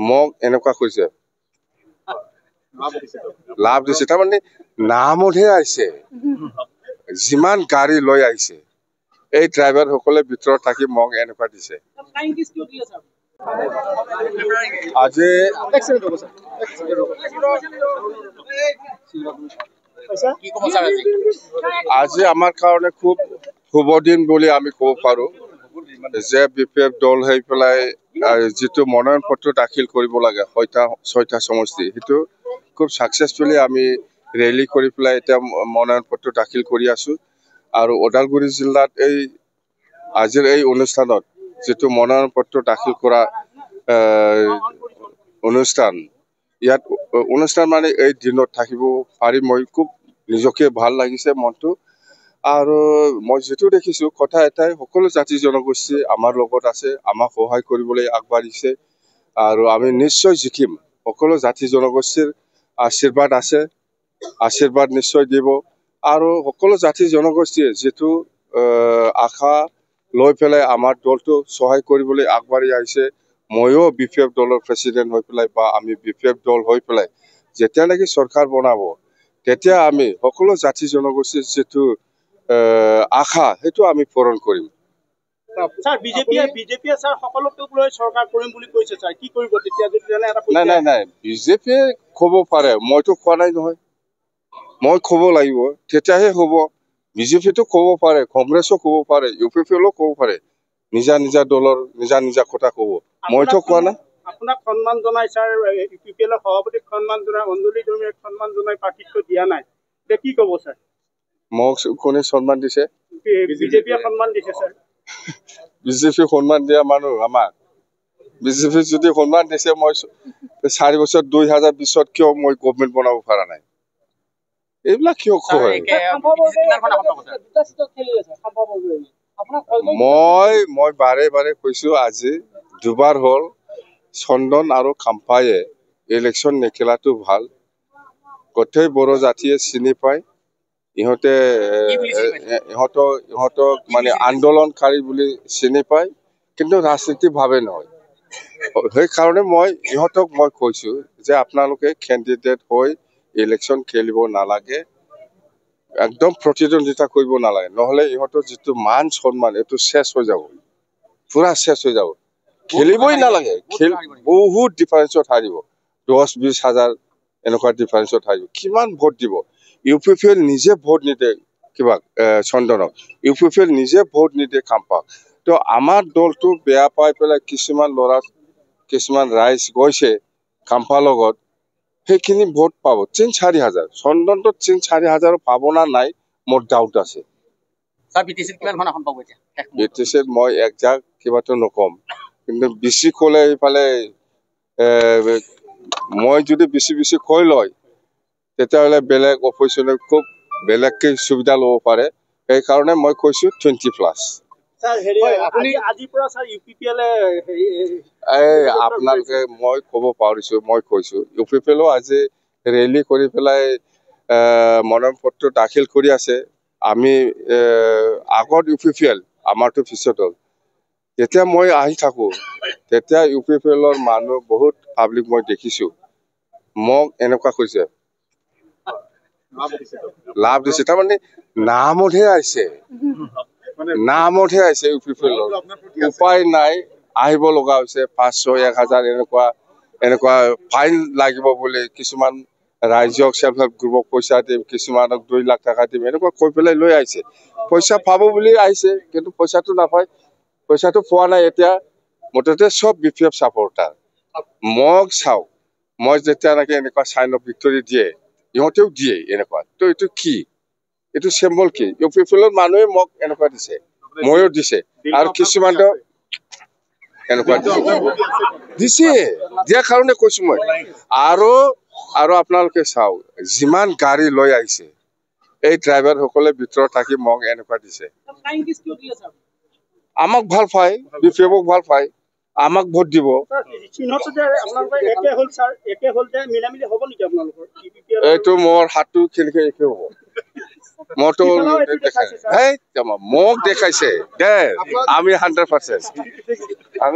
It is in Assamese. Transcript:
মোক এনেকুৱা কৈছে লাভ দিছে তাৰমানে নামতহে আহিছে যিমান গাড়ী লৈ আহিছে এই ড্ৰাইভাৰ সকলে ভিতৰত থাকি মোক এনেকুৱা দিছে আজি আজি আমাৰ কাৰণে খুব শুভ দিন বুলি আমি ক'ব পাৰো যে বিপিএফ দল হৈ পেলাই যিটো মনোনয়ন পত্ৰ দাখিল কৰিব লাগে ছয়টা সমষ্টি সেইটো খুব সাকসেসফুলি আমি ৰেলী কৰি পেলাই এতিয়া মনোনয়ন পত্ৰ দাখিল কৰি আছো আৰু ওদালগুৰি জিলাত এই আজিৰ এই অনুষ্ঠানত যেটো মনোনয়ন পত্ৰ দাখিল কৰা অনুষ্ঠান ইয়াত অনুষ্ঠান মানে এই দিনত থাকিব পাৰি মই খুব নিজকে ভাল লাগিছে মনটো আৰু মই যেটো দেখিছো কথা এটাই সকলো জাতি জনগোষ্ঠী আমাৰ লগত আছে আমাক সহায় কৰিবলৈ আগবাঢ়িছে আৰু আমি নিশ্চয় জিকিম সকলো জাতি জনগোষ্ঠীৰ আশীৰ্বাদ আছে আশীৰ্বাদ নিশ্চয় দিব আৰু সকলো জাতি জনগোষ্ঠীয়ে যেটো আশা লৈ পেলাই আমাৰ দলটো সহায় কৰিবলৈ আগবাঢ়ি আহিছে ময়ো বিপিএফ দলৰ প্ৰেসিডেন্ট হৈ পেলাই বা আমি বিপিএফ দল হৈ পেলাই যেতিয়ালৈকে চৰকাৰ বনাব তেতিয়া আমি সকলো জাতি জনগোষ্ঠীৰ যেটো আশা হেতু আমি পূৰণ কৰিম স্যাৰ বিজেপি স্যাৰ সকলোকে লৈ সৰকাৰ কৰিম বুলি কৈছে স্যাৰ কি কৰিব তেতিয়া যদি এটা নাই বিজেপি ক'ব পাৰে মইতো কোৱা নাই নহয় মই ক'ব লাগিব তেতিয়াহে হ'ব বিজেপিটো ক'ব পাৰে কংগ্ৰেছও ক'ব পাৰে ইউপিপিএলও ক'ব পাৰে নিজা দলৰ নিজা কথা ক'ব মইতো কোৱা নাই আপোনাক সন্মান জনাই স্যাৰ ইউপিপিএলৰ সভাপতিক সন্মান জনাই অঞ্জলি ধৰ্মীক সন্মান জনাই পাৰ্টিটো দিয়া নাই তে কি ক'ব স্যার মোক কোনে সন্মান দিছে বিজেপিয়ে সন্মান দিছে স্যার বিজেপি সন্মান দিয়া মানুহ আমাক বিজেপি যদি সন্মান দিছে মই 4 বছৰ 2020ত কিয় মই গভৰ্ণমেন্ট বনাব পৰা নাই এইবিলাক কিয় কয় মই বাৰে কৈছো আজি দুবাৰ হল চন্দন আৰু খাম্পায়ে ইলেকশন নেখেলাটো ভাল গোটেই বড়ো জাতিয়ে চিনি পায় ইহঁতক মানে আন্দোলনকাৰী বুলি চিনি পায় কিন্তু ৰাজনীতি ভাবে নহয় সেই কাৰণে মই ইহঁতক কৈছো যে আপোনালোকে ক্যান্ডিডেট হৈ ইলেকশন খেলিব নালাগে একদম প্ৰতিদ্বন্দ্বিতা কৰিব নালাগে নহলে ইহঁতৰ যেটো মান সম্মান এটো শেষ হৈ যাব পুৰা শেষ হৈ যাব খেলিবই নালাগে বহুত ডিফাৰেন্সত হাৰিব 10-20 হাজাৰ এনেকুৱা ডিফাৰেন্সত হাৰিব কিমান ভোট দিব ইউপিপিএল নিজে ভোট নিদে কিবা চন্দনক ইউপিপিএল নিজে ভোট নিদে খাম্পাক তো আমাৰ দলটো বেয়া পাই পেলাই কিছুমান ৰাইজ গৈছে খাম্পা লগত সেইখিনি ভোট পাব 3-4 হাজাৰ চন্দনটো 3-4 হাজাৰ পাব না নাই মোৰ ডাউট আছে স্যার বিটিসি কিমান ঘন এখন পাব এতিয়া বিটিসি মই একজাক্ট কিবাটো নকম কিন্তু বেছি কলে ইফালে মই যদি বেছি কৈ লয় তেতিয়াহলে বেলেগ অপজিশনে খুব বেলেগকে সুবিধা ল'ব পাৰে এই কাৰণে মই কৈছো 20+। স্যাৰ আপুনি আজি পৰা স্যাৰ ইউপিপিএলে আপোনালোকে মই ক'ব পাৰিছো মই কৈছো ইউপিপিএলও আজি ৰেলী কৰি পেলাই মনোনয়ন পত্ৰ দাখিল কৰি আছে আমি আগত ইউপিপিএল আমাৰটো পিছত যেতিয়া মই আহি থাকো তেতিয়া ইউপিপিএলৰ মানুহ বহুত পাব্লিক মই দেখিছো মোক এনেকুৱা কৈছে লাভ দিছে তাৰমানে নামতহে আহিছে ইউপিপিএলৰ উপায় নাই আহিব লগা হৈছে 500-1000 এনেকুৱা ফাইন লাগিব বুলি কিছুমান ৰাজ্যক সেলফ হেল্প গ্ৰুপক পইচা দিম কিছুমানক 2 লাখ টকা দিম এনেকুৱা কৈ পেলাই লৈ আহিছে পইচা পাব বুলি আহিছে কিন্তু পইচাটো নাপায় পইচাটো পোৱা নাই এতিয়া মততে সব বিপিএফ সাপোৰ্টাৰ মোক চাও মই যেতিয়া নাকি এনেকুৱা সাইন অফ ভিক্টৰি দিয়ে ইহঁতেও দিয়ে এনেকুৱা তো এটো কি এটো সিম্বল কি ইউপিপিএলৰ মানুহে মোক এনেকুৱা দিছে ময়ো দিছে আৰু কিছুমানটো এনেকুৱা দিছে দিয়া কাৰণে কৈছো মই আৰু আপোনালোকে চাও যিমান গাড়ী লৈ আহিছে এই ড্ৰাইভাৰ সকলে ভিতৰত থাকি মোক এনেকুৱা দিছে আমাক ভাল পায় বিপিএফক ভাল পায় আমাক ভোট দিব এইটো মোৰ হাতটো কেনেকে একে হ'ব মইতো মোক দেখাইছে দে আমি 100%